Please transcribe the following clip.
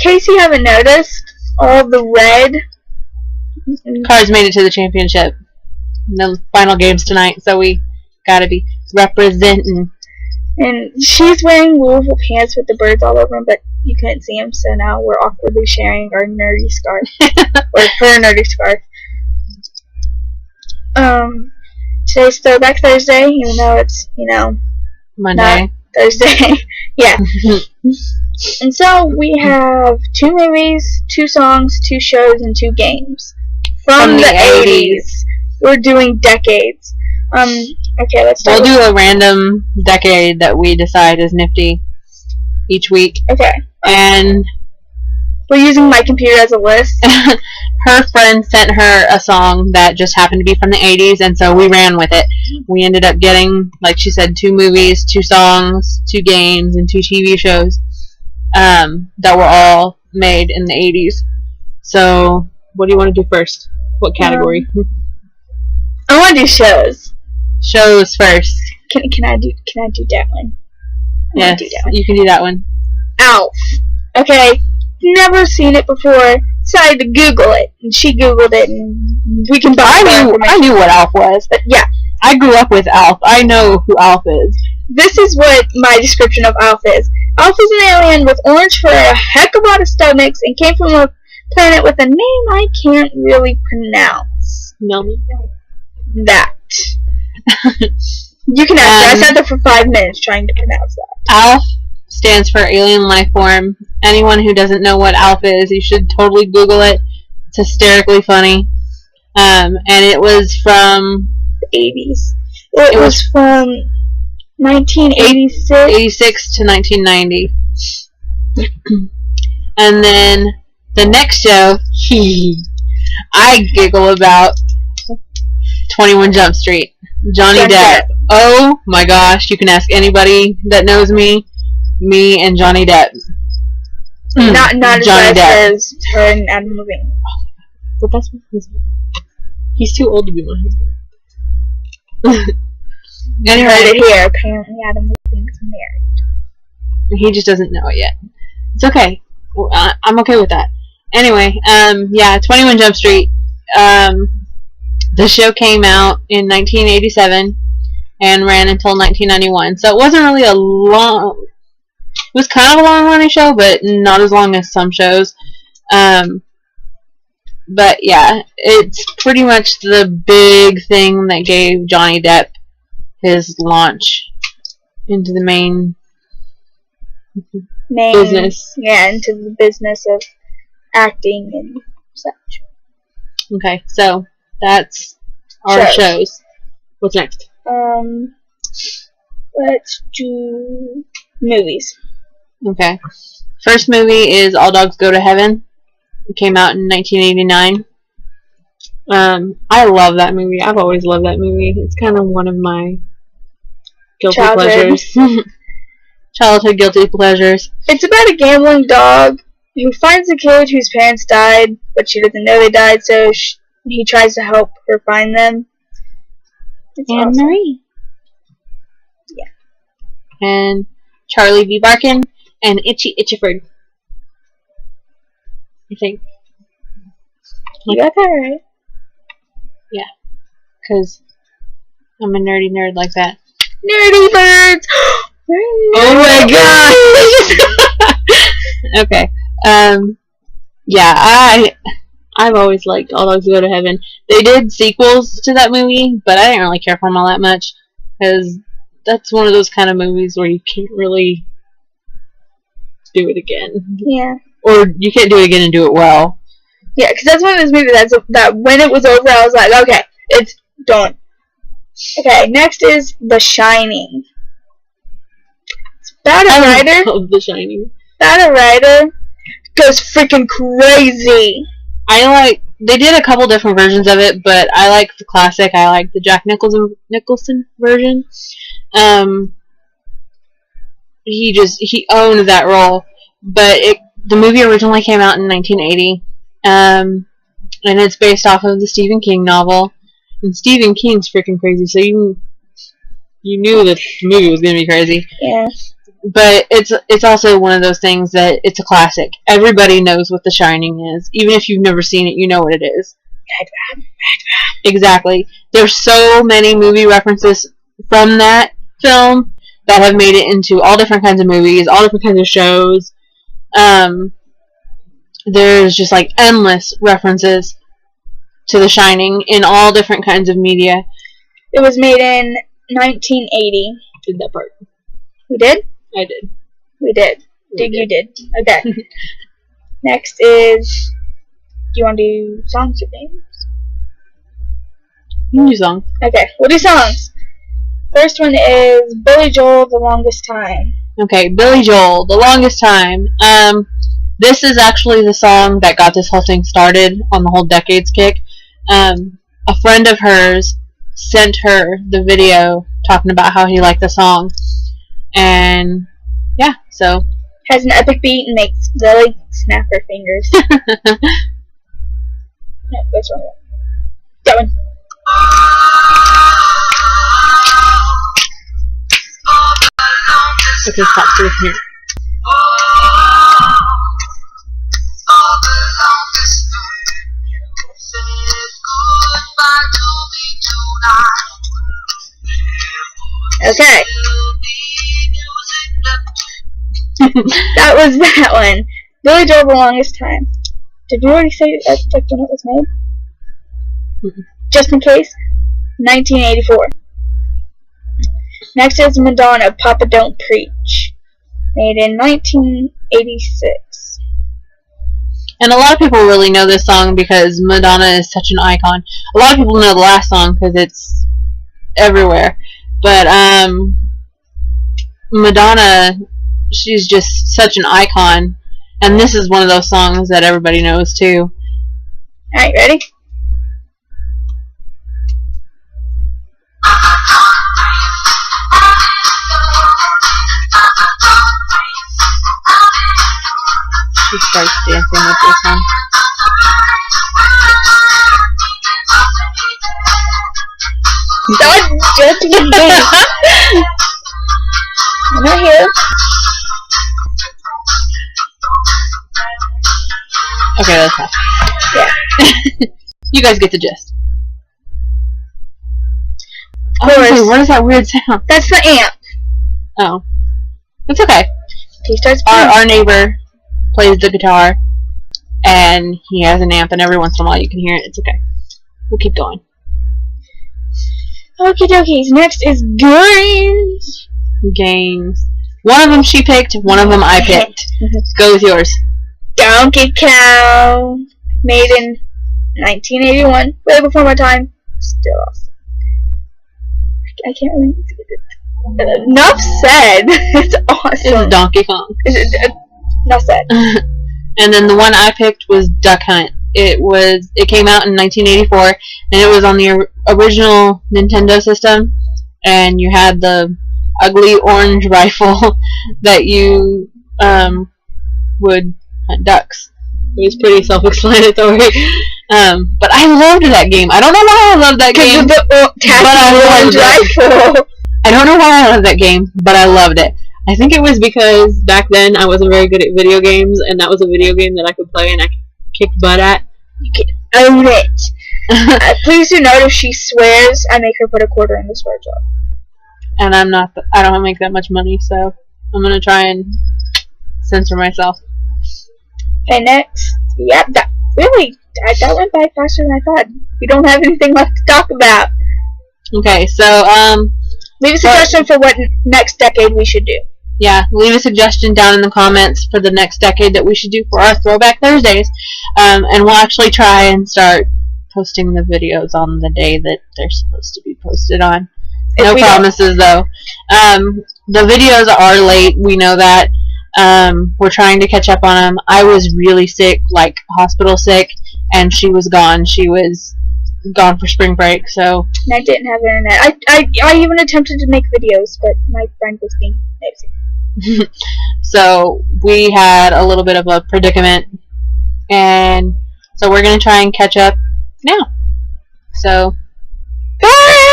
case you haven't noticed, all the red Cards made it to the championship. The final games tonight, so we gotta be representing. And she's wearing Louisville pants with the birds all over them, but you couldn't see them, so now we're awkwardly sharing our nerdy scarf. Or her nerdy scarf. Today's Throwback Thursday, even though it's, Monday. not Thursday. Yeah. And so we have 2 movies, 2 songs, 2 shows, and 2 games. From the 80s. We're doing decades. Okay, let's start. We'll do a random decade that we decide is nifty each week. Okay. And we're using my computer as a list. Her friend sent her a song that just happened to be from the 80s, and so we ran with it. We ended up getting, like she said, 2 movies, 2 songs, 2 games, and 2 TV shows that were all made in the 80s. So, what do you want to do first? What category? I want to do shows. Shows first. Can I do that one? Yes, you can do that one. Alf. Okay, never seen it before. Decided to Google it, and she Googled it, and we can. I knew what Alf was, but yeah, I grew up with Alf. I know who Alf is. This is what my description of Alf is. Alf is an alien with orange fur, a heck of a lot of stomachs, and came from a planet with a name I can't really pronounce. No. That. You can answer. I sat there for 5 minutes trying to pronounce that. Alf stands for alien life form. Anyone who doesn't know what Alf is, you should totally Google it. It's hysterically funny. And it was from the 80s. It was from 1986. 86 to 1990. And then the next show, I giggle about 21 Jump Street. Johnny Depp. Oh my gosh, you can ask anybody that knows me and Johnny Depp. Not as Johnny Depp as her and Adam Levine. But that's my husband. He's too old to be my husband. Anyway, heard it here. Apparently, Adam Levine's married. He just doesn't know it yet. It's okay. I'm okay with that. Anyway, 21 Jump Street. The show came out in 1987 and ran until 1991. So it wasn't really a long... It was kind of a long-running show, but not as long as some shows. But yeah, it's pretty much the big thing that gave Johnny Depp his launch into the main business. Yeah, into the business of acting and such. Okay, so that's our shows. What's next? Let's do movies. Okay. First movie is All Dogs Go to Heaven. It came out in 1989. I love that movie. I've always loved that movie. It's kind of one of my guilty pleasures. Childhood guilty pleasures. It's about a gambling dog who finds a kid whose parents died, but she doesn't know they died, so he tries to help her find them. It's awesome. Marie. Yeah. And Charlie V. Barkin and Itchy Itchiford. I think. You got that right. Yeah. Because I'm a nerdy nerd like that. Nerdy birds! Oh my god! Okay. I've always liked All Dogs Go to Heaven. They did sequels to that movie, but I didn't really care for them all that much, because that's one of those kind of movies where you can't really do it again. Yeah. Or you can't do it again and do it well. Yeah, because that's one of those movies that when it was over, I was like, okay, it's done. Okay, next is The Shining. It's about a writer. I love The Shining. About a writer goes freaking crazy. They did a couple different versions of it, but I like the classic. I like the Jack Nicholson version. He owned that role, but the movie originally came out in 1980, and it's based off of the Stephen King novel. And Stephen King's freaking crazy, so you knew that the movie was gonna be crazy. Yeah. but it's also one of those things that it's a classic. Everybody knows what The Shining is. Even if you've never seen it, you know what it is. Exactly. There's so many movie references from that film that have made it into all different kinds of movies, all different kinds of shows. There's just like endless references to The Shining in all different kinds of media. It was made in 1980. Did that part. We did? I did. We did. You did. Okay. Next is... Do you want to do songs or games? You can do songs. Okay, we'll do songs. First one is Billy Joel, The Longest Time. Okay, Billy Joel, The Longest Time. This is actually the song that got this whole thing started on the whole Decades kick. A friend of hers sent her the video talking about how he liked the song. And, yeah, so. Has an epic beat and makes Lily snap her fingers. No, that's wrong. That one. Okay, stop. So here. Okay. That was that one. Billy Joel, The Longest Time. Did we already say when it was made? Mm-mm. Just in case. 1984. Next is Madonna, Papa Don't Preach. Made in 1986. And a lot of people really know this song because Madonna is such an icon. A lot of people know the last song because it's everywhere. But Madonna, she's just such an icon. And this is one of those songs that everybody knows too. Alright, ready? She starts dancing with this one. Don't judge me. I'm not here. Okay, that's fine. Yeah. You guys get the gist. Of course. Oh, what is that weird sound? That's the amp. Oh. It's okay. He starts playing. Our neighbor plays the guitar, and he has an amp, and every once in a while you can hear it. It's okay. We'll keep going. Okie dokies. Next is games. Games. One of them she picked, one of them I picked. Go with yours. Donkey Kong. Made in 1981. Way before my time. Still awesome. I can't really... Enough said. It's awesome. It's Donkey Kong. Enough said. And then the one I picked was Duck Hunt. It came out in 1984, and it was on the original Nintendo system, and you had the ugly orange rifle that you would hunt ducks. It was pretty self-explanatory. But I loved that game. I don't know why I loved that game, but I loved it. I don't know why I loved that game, but I loved it. I think it was because back then I wasn't very good at video games, and that was a video game that I could play and I kicked butt at. You can own it. Please do note if she swears, I make her put a quarter in the swear jar. And I don't make that much money, so I'm gonna try and censor myself. Okay, next. Yep, that went by faster than I thought. We don't have anything left to talk about. Okay, so leave a suggestion for what next decade we should do. Yeah, leave a suggestion down in the comments for the next decade that we should do for our Throwback Thursdays. And we'll actually try and start posting the videos on the day that they're supposed to be posted on. No promises, though. The videos are late, we know that. We're trying to catch up on them. I was really sick, like hospital sick, and she was gone. She was gone for spring break, so... And I didn't have internet. I even attempted to make videos, but my friend was being nosy. So we had a little bit of a predicament, and so we're going to try and catch up now. So, bye!